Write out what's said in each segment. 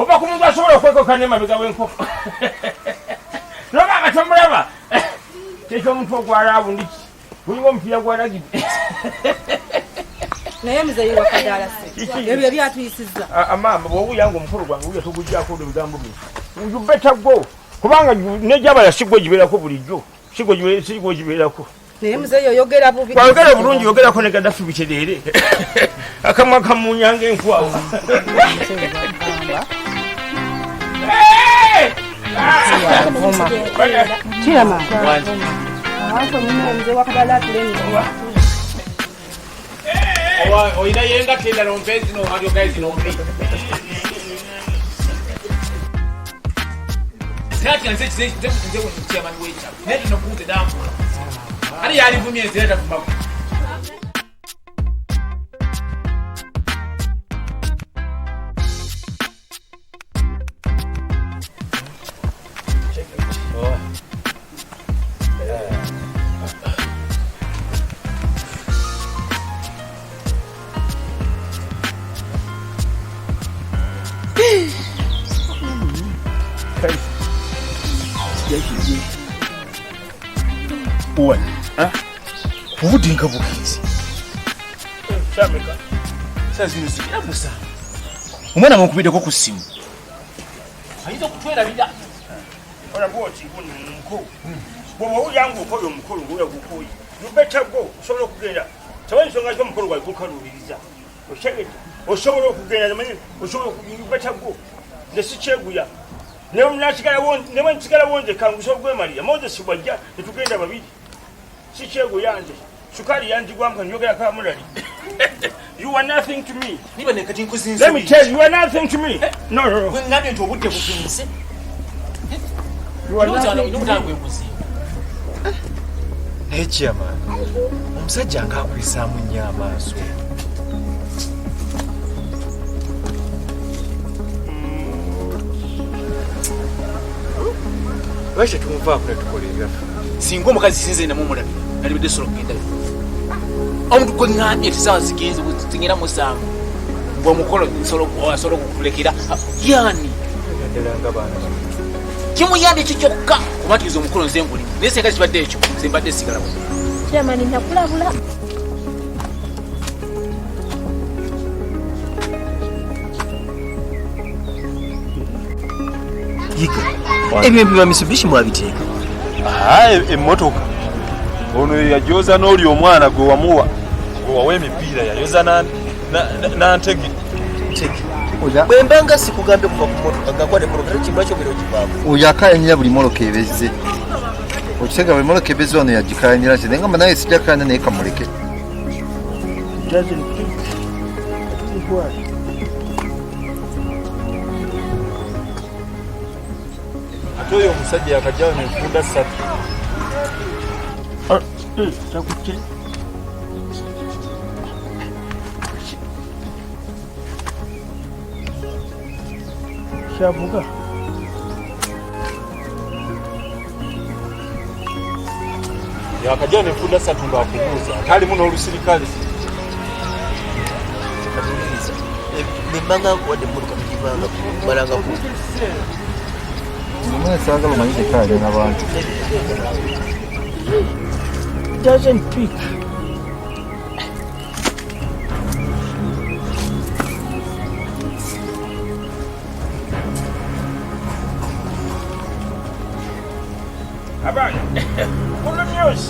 oba ku muntu asobola okwekokana emabega w'enkoko noba nga tomulaba kyekyomuntu ogwala abundiki gulinga omupiira gwalagidde naye muzeyi wakadala ebyo byatuyisizza amaama bw'owuyanga omukolo gwange wuya togujjako olwo ebigambo bino ujubeta gwo kubanga nejabala sigwe gibeerako bulijjo sigwe gibeerako naye muzeyi oyogera bubi wayogera bulungi yogerako ne gaddafi bitereere akamwa kamunyanga enkwawa kirama mzee wakadala atuleni oyina yenga tenda nompenzi nomalyo guys nomri sati anze nze chairman wecha neto nokuze damu ali yalivumye zeta kumbaku Uwan, kubudinga bukizi. Shameka. Sasa zino musa. Umwana mukubideko ku simu. Ayizo kutwera bida. Ona bwoti kuni mukuru. Bwo uyangu ukoyo mukuru nguye gukoyi. Nubeta go usobola okugenda. Tawanyi songa cyo mukuru gwa kukalubiriza. Oshegete. Osobola okugenda manye osobola okubeta go. Ndesicheguya. Newe mnasikala wonde, newe nsikala wonde kanguso gwe Maria. Mose sibajja etugenda babiri. Sichego yanje. Sukari yanje gwamka nyogera ka mulali. You are nothing to me. Niba nekati nkuzinze. Let me tell you are nothing to me. No. Gwe ngabye nti obudde bukinze. You are nothing. Nobutangwe kuzinze. Naye chairman, omusajja ng'akwisaamu nnyo amaaso. Lwaki tumuvaako ne tukola ebyaffe? Singa omukazi sinze namumulabira nalibadde sobola kugendayo. Omuntu gwe ngambye nti saawa zigenze zingera musanvu bw'omukolo asobola okukulekera yani Naddala nga baana kimuyambye ekyo kyokka kubatiriza omukolo nze ngulimu naye singa kibadde ekyo nze mbadde sigala buno. Chairman nakulabula yiga ebyo biba Mitsubishi mwabiteeka. Emmotoka ono yajoza n'oli omwana gwe wamuwa wawa emipiira yayoza n'antege bwe mbanga sikugambye kuva ku mmotoka ngakwate mmotoka kimbwa kyo biro kivaako oyo akayanyira buli mmotoka ebezze okisega buli mmotoka ebezze wano yagikayanyira kye naye ngamba naye sijakayanya naye kamuleke ate oyo omusajja yakajjawo nenfunda 3 Takuche. Shabuga. yakajjawo nenfunda 3 ng'akubuuza ate alimu n'olusirikale. nembanga nkuwadde emmotoka mugivanga kumalangako omwana saagala omanyi tekayanya n'abantu Doesn't pick. Abang, good news.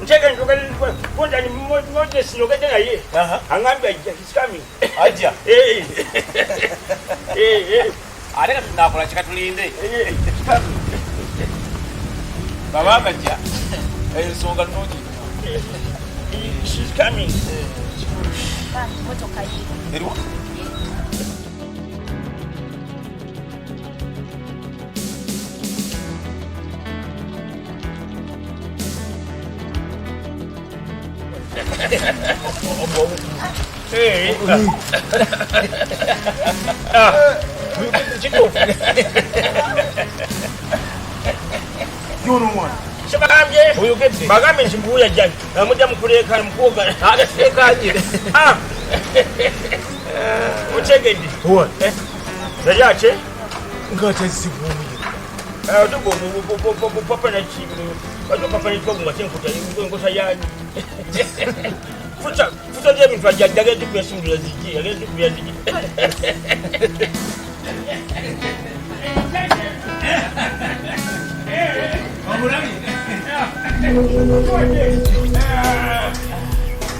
Ncheka njokali kwenda ni mmoja sinokete na yeye. Angambe he's coming. Aja. Aleka tunakola chika tulinde. He's coming. Baba kajja. Ensonga nnogi. She's coming. motoka hii Eruka. Hey. Chico. You know what? Shabamye. Uyugeze. Bagambe nchimbuya jani. Namuja mkuleka mkoga. Aga seka ajire. Ah. Otegedde. What? Yali ate? Ngate sibumu. Papa na chibu. Bato papa ni kwa ngwa tenkuta ngota yani. Futa je bintu ajagage tukwe simula ziki. Yale tukwe ziki.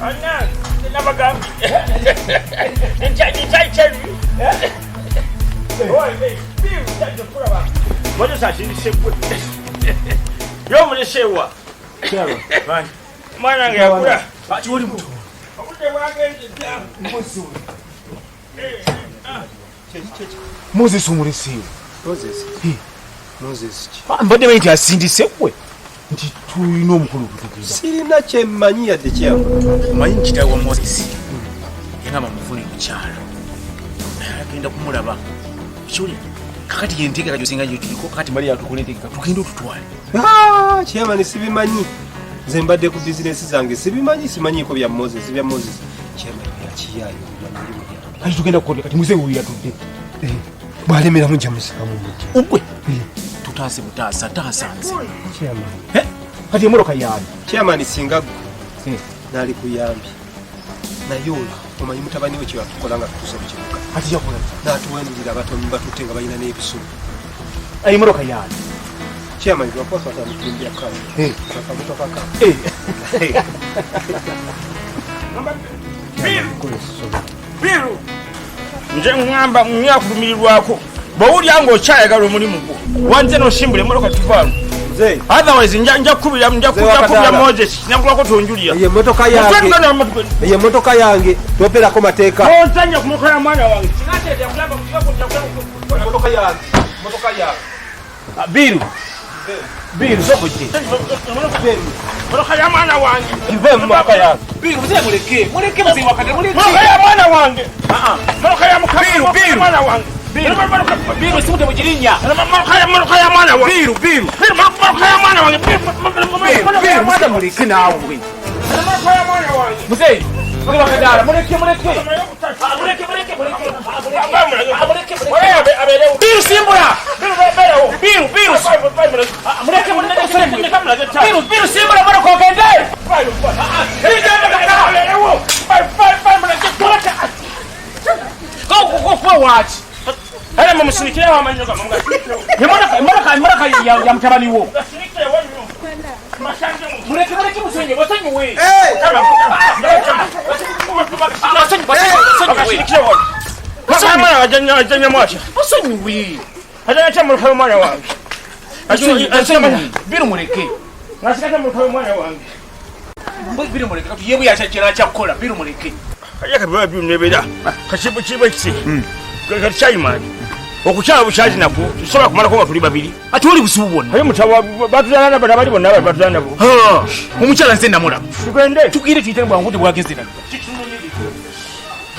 Ana, nama gambi. Ni chai. Oi, biu, tanto kura ba. Moja sasa ni sepu. Yo mwe sewa. Chero. Vai. Mwana ngakura. Achuli mtu. Akute wage Mbuzi. Moses umulisiwe. Moses Mbadde bayita asindise kwe. Nti tulina omukulu kutukuza. sirina kyemmanyi yadde kyama. Manyi kitaawe wa Moses. Yangamba muvune mukyalo. Agenda kumulaba. Kyuli. Kakati yenteeka kajosinga gye tuliko kakati Maria tukuleeteka tugenda otutwale. Kyama sibimanyi. Nze mbadde ku bizinesi zange simanyiiko bya Moses. Kyama yakiyaayo. Kati tugenda kukolera kati muzeewo yatudde. Bwalemera mujja musikamu mujja. Ogwe. Tutaase butaasa taasanze. Kyama. Kati emmotoka yaani. Kyama singa gwe. Nali kuyambi. Naye oyo omanyi mutabani we kyebatukola nga tutuuse mu kibuga. Kati yakola. N'atuwanirira abatomi batutte nga balina n'ebisulo. Emmotoka yaani. Kyama lwakwasa atamutumbya kawe. Akamotoka Biru. Nje ngamba mnyakurumirirwako. Bawulya ngo kyayagala omulimu gwo. Wanze no simbule moloka tuvaamu. Nze. Otherwise nja kubira Moses. Nyakulako tonjulia. Ye motoka yange. Ye motoka yange. Toperako mateeka. Ozanya ku motoka ya mwana wange. Sinatete kulamba Motoka yange. Biru. Biru sokoje. motoka ya mwana wange. Kive motoka yange. Biru mzee muleke mzee wakati muleke. Motoka ya mwana wange. Motoka ya mwana wange. Biru simute mujirinya. Motoka ya mwana wange. Biru. Motoka ya mwana wange. Biru mzee muleke nawe. Motoka ya mwana wange. Mzee. Wakadara muleke. Biru simbula. Biru. Biru simbula bora kokende. Go forward. Hele mumusinikire wa manyoka munga. Imoraka ya mtabani wo. Sinikire wanyu. Mashanje mu. Muleke musenye wasanyu we. Sinikire wanyu. Mama ajanya mwacha. Wasanyu we. Ajanya cha mulka mwana wange. Biru muleke. Nasikata mulka mwana wange. Biru muleke. Yebu yachakira chakola biru muleke. Yaka biba byunebera. Kashibu chiba kisi. Kati chayimani. Okukyala bukyazi nako tusobola kumalako nga tuli babiri. Ati oli busubu bwonna. Ayo mutawa batuzana bana bali bonna batuzana bo. Omukyala nze namula. Tugende. Tugire tuyite bwangu kuti bwageze nako.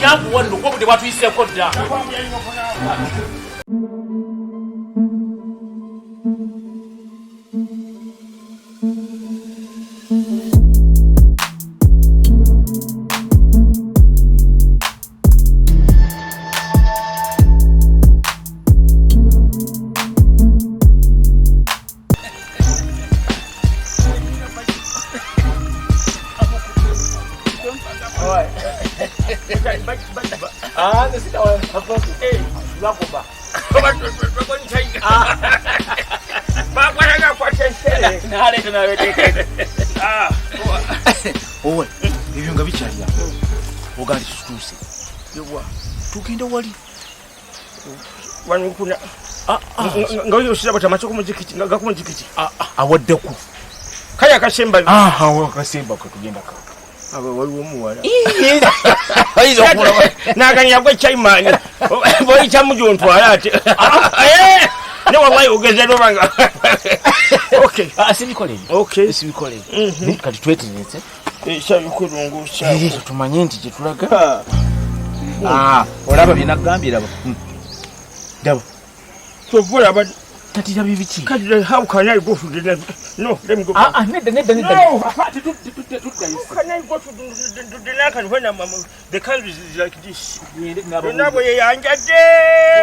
Yangu wano kwa kuti watuyiseko dda. Owe, ebyo nga bikyalira. Ogandi tutuse. Yewa, tugenda wali. Wanukuna. Ngayo usira batamacho kumujikiti, ngakumujikiti. Awaddeku. Kaya kasemba. Awo kasemba ko tugenda ka. Abo waliwo muwala. Ayizo kula. Naganya gwe chaimani. Boyi chamujuntu alate. Ne wallahi ugeze lobanga. Okay. Asibikole. Okay. Asibikole. Kati tweteneze. Sha yukurungu sha. Tumanye nti jetulaga. Olaba binagambira bo. Dabo. Tovula tatira bibiki How can I go to the no? Let me go. Nedda. No. How can I go to the Nakan when the country is like this? Nabo yanja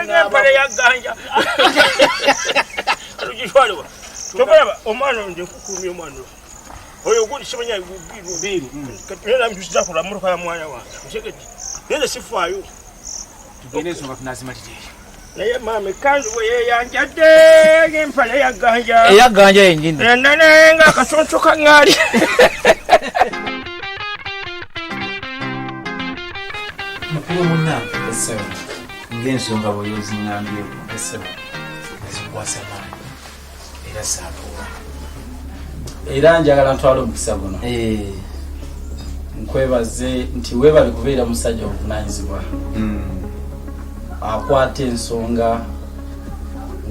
ngapale yaganja. Alujishwalo. Tobaba omwana nje kukumi omwana. Oyo gudi simanya biru. Katera mtusiza kula muruka ya mwana wa. Msheketi. Nende sifayo. tugende songa tunazima tije naye mama kanzu we yanjadde ngempale yaganja eyaganja yenjindi nanenga akasonso kaŋŋaali mukulu munnange esebo ng'ensonga bweyoziŋŋambyeko esebo ezikwasa maanyi era saabuwa era njagala ntwala omukisa guno nkwebaze nti weebale kubeera musajja obuvunaanyizibwa akwata ensonga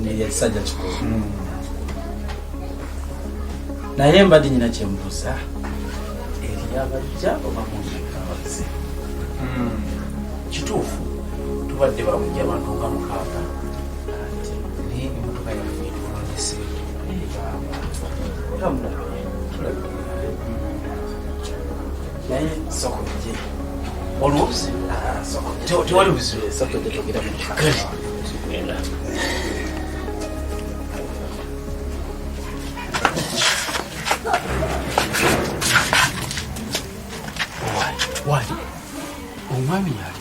n'ekisajja kikulu naye mbadde nyina kyembuuza eri abajja oba muabaze kituufu tubadde bamujja abantu nga mukaaga ati naye emmotoka yaffe etulonese era mulabye naye sokoje oluuzi tewali buzibu sokoje togera mu kikali wali omwami yali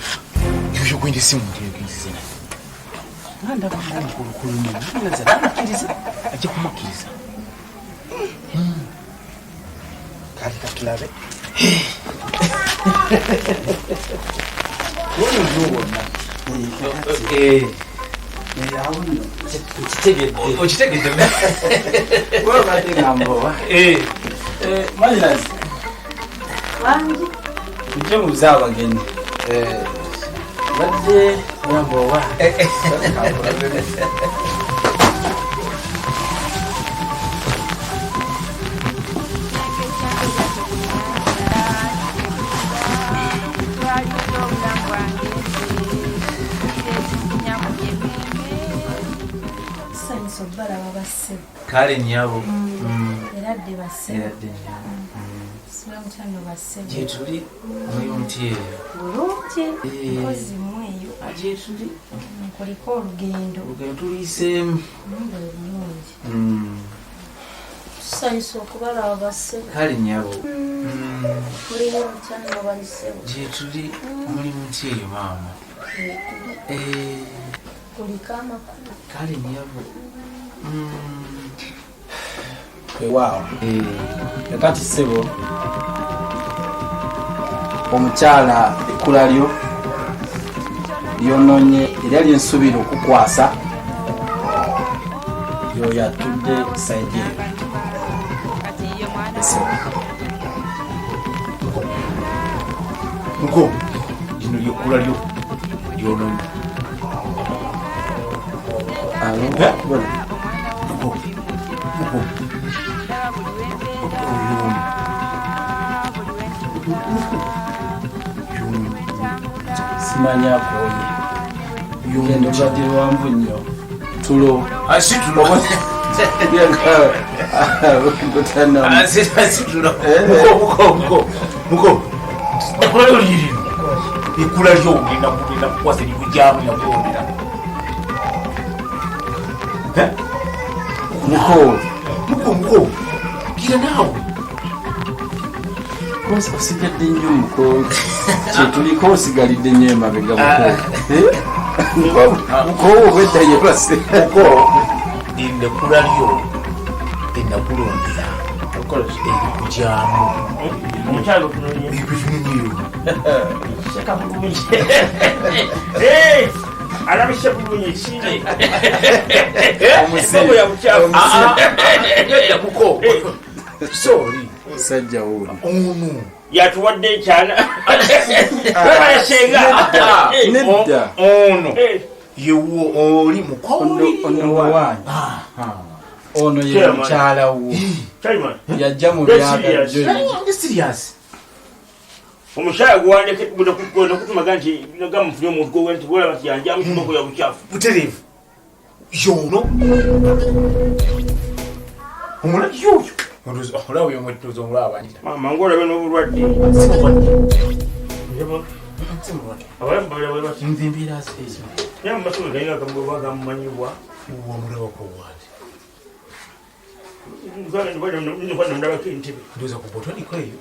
yuyo gwende simu ntiyogezize naye nganda bamala mukulukulumu naza namukkiriza ajja kumukkiriza kali katulabe okitegedde webatengambowa maninazi tujje mubuza abagenyi badde nambowa kale nyabo eradde basse gyetuli omuyunti bulungi mpozi mweyo gyetuli nkuliko olugendo tuliiseemu bulungi tusanyusa okubalaba basse kale nyabo mulimu mukyano balisebo gyetuli omulimu nti eyo maama kuliko amakulu kale nyabo waawo kakati ssebo omukyala ekkula lyo lyononye era lyensuubira okukwasa yoyo atudde saidi muko lino lyekkula lyo lyononye simanya akoye gendo badde lwanvu nnyo tulo muko ekkula lyo lirino ekkula lyo lina kukwasa likujamu nakuwulira muko gira naawe osigadde nnyo muko kyetuliko osigalidde nnyo emabega mukowo obwedda yebase muko lindekula lyo enakulondera erikujamu omukyalo kunonye ebininiyo shaka bulungi alabishe bulungi ekindi omuzimu ya bukyafu nedda muko sorry sajja wuuli ono yatuwadde ekyana webayasenga nedda ono yewo oli mukowuli ono wawanyi ono ye mukyala wo yajja mu byagajjo serious omukyala gwandekutuma nti gamufunye omuntu gowenti golaba ti yanja mukiboko ya bukyafu butereevu yono omulala yoyo olaba oyo mwetooza omulaba anita mama ng'olaba n'obulwadde nze embeera ezo naye mu masomero galinga agamugoba gamumanyibwa omulabako wandi ndabako entebe ndowooza ku botaniko eyo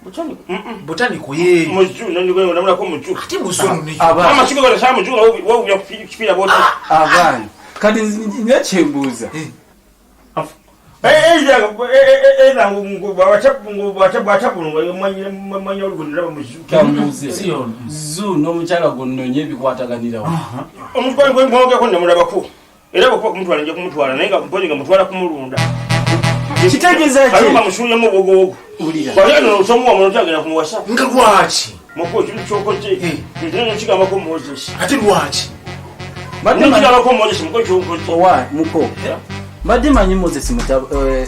Botanico. botaniko yeeyo Muju nandikwenda namulako muju. ate musono Ama chiko kwa samu muju wao ya kipira bota. Abana kati nyakyembuuza Eza watabu manya olugundira muju. kamuze zu n'omukyala gonnonye ebikwataganirawo Omutwala gwe mwoge ko namulabako. Era bako kumutwala nje kumutwala naye nga mpozi nga mutwala kumulunda. kitegeeza ki Aluma mushulye mu bogogo. ulira Kwa hiyo nosomwa omuntu agenda kumuwasa. nga lwaki Moko kintu kyokoze. Ndio nchigamba ko Moses. ate lwaki Nchigamba ko Moses moko kyokoze. owa muko mbadde manyi Moses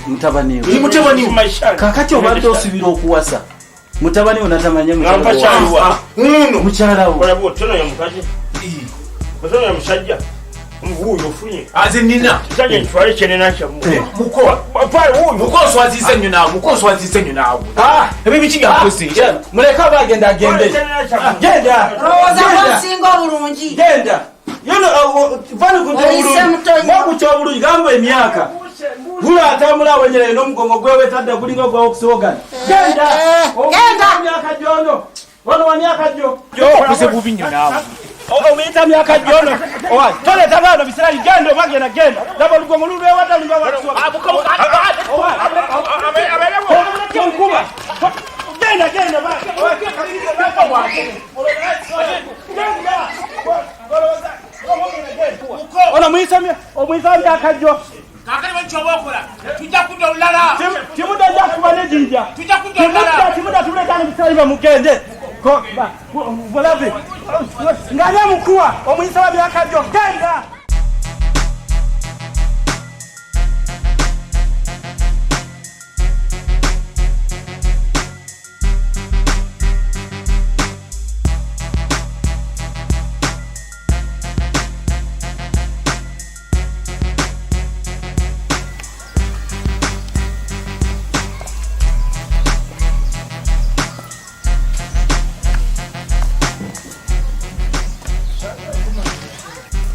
mutabani Ni we mutabani we. kakati obadde osubira okuwasa mutabani we natamanye Ngamba chaliwa. uno mukyala wo Kola bo tono ya mukazi. Tono ya musajja. Mvuyo funye. aze nina Sanje ntwale chene nacha mu. muko Pale huyo. mukoswazize nnyo naawe mukoswazize nnyo naawe ebyo biki byakukoze muleke abagenda agende genda Roza singo bulungi. genda yono vani Oyise mutonyi. kucha obulungi gamba emyaka gula atambula awenyerere n'omugongo gwewetadde gulinga gwawokusobogana genda Genda. myaka gyono wano wa myaka gyo okuze bubi nnyo naawe obiyita myaka gyono owa toleta baana bisirali genda obagenda genda laba olugongo lulwewata lubawatonkuba genda genda ono omuyisa myaka gyo kakali bwenkyoba okola tujja kudda olulala timuda nja kuba nejinja tujja kudda olulala timuda tuletana bisirali bamugende bulabe ngane mukuwa omuyisa wa myaka gyo genda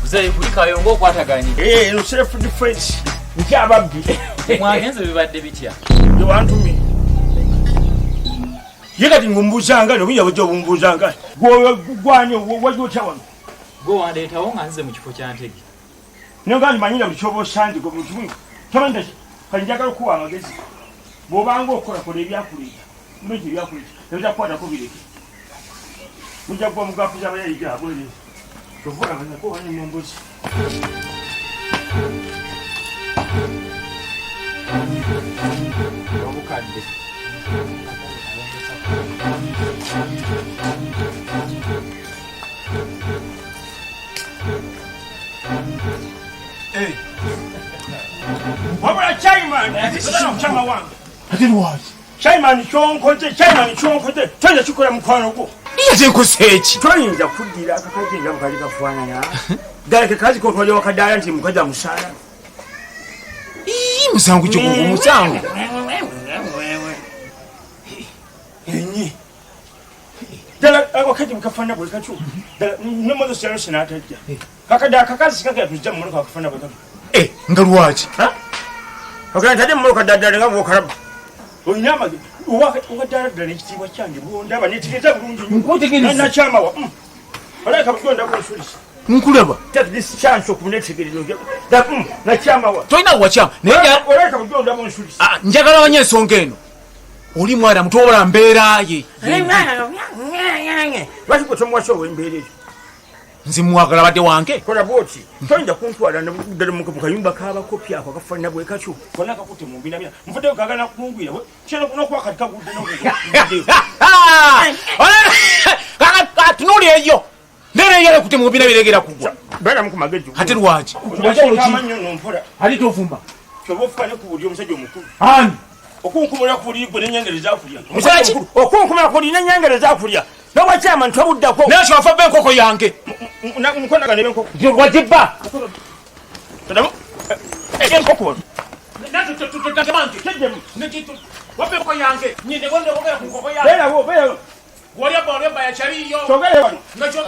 Mzee kuli kayongo okwataganye. No self defense. Nkyababbi. Mwagenze bibadde bitya. You want to me? Yekati ngumbuzanga nobiya bujjo bumbuzanga. Gwanye wajjo chawan. Go wandeetawo nga nze mu kifo kya Ntege. Nonga manyira buchobo sandi go mutumu. Kamanda kanjaga kuwa amagezi. Bobanga okola ko ebyakulira. Mbiki byakulira. Nja kwata ko bireke. Mujja kwa mugafuza abayija abulire. Tuvura bana ko wani mumbuzi. Obukadde. Wabula Chaiman, chama wangu. ate lwaki Chaiman chonkote. Twende chikola mukwano gwo. iye nkoseeki Twinza kuddira akakazi nga mukali kafaanana. Ddala ke kazi kotwali wakaddaala nti mukazi amusaala. musango kyogogo musango Enyi. Ddala wakati mukafaanana bwe kakyo. Ddala nomozo sero sinatajja. Kakadde akakazi kakya tujja mu mmotoka akafaanana bwe kakyo. nga lwaki Kakadde ntadde mu mmotoka ddala nga bw'okalaba. Olina amagezi. Uwadaala ddala ekitiibwa kyange bw'ondaba netegeeza bulungi nnyo. Nkwetegereza. Nakyamawa. Olaika bugonda bw'ensulisa. nkulaba Take this chance okunetegereza. Nakyamawa. tolina wakyama naye Olaika bugonda bw'ensulisa. njagala wanye ensonga eno oli mwana mutobola mbeera ye Lwaki gwe tomuwasa ow'embeera eyo? nze mwagala badde wange Kola bw'oti. Toyinza kuntwala ddala mu kayumba k'abakopi ako akafaanana bwe katyo. Konna kakutte mu mbinabina. Nvuddeyo kaagala kungwira. Kino n'okuba kati kagudde n'okuguddeyo. tunuuli eyo ndeera eyala kute mu bina biregera kugwa Beera mu ku magezi. ate lwaki Amannyo nompola. ali tovumba Kyoba ofukaane ku buli omusajja omukulu. ani Okunkumula ku buli gwe n'ennyengere zaakulya. Musaki? Okunkumula ku buli n'ennyengere zaakulya. N'obwakyama ntobuddako. naye kyafa bba enkoko yange Nkonaga ne b'enkoko. wagibba enkoko natututamange nekitu wapeko yange nyine gonde kogera ku nkoko yange beera wo beera wali aba ya chaliyo sogere wano ngacho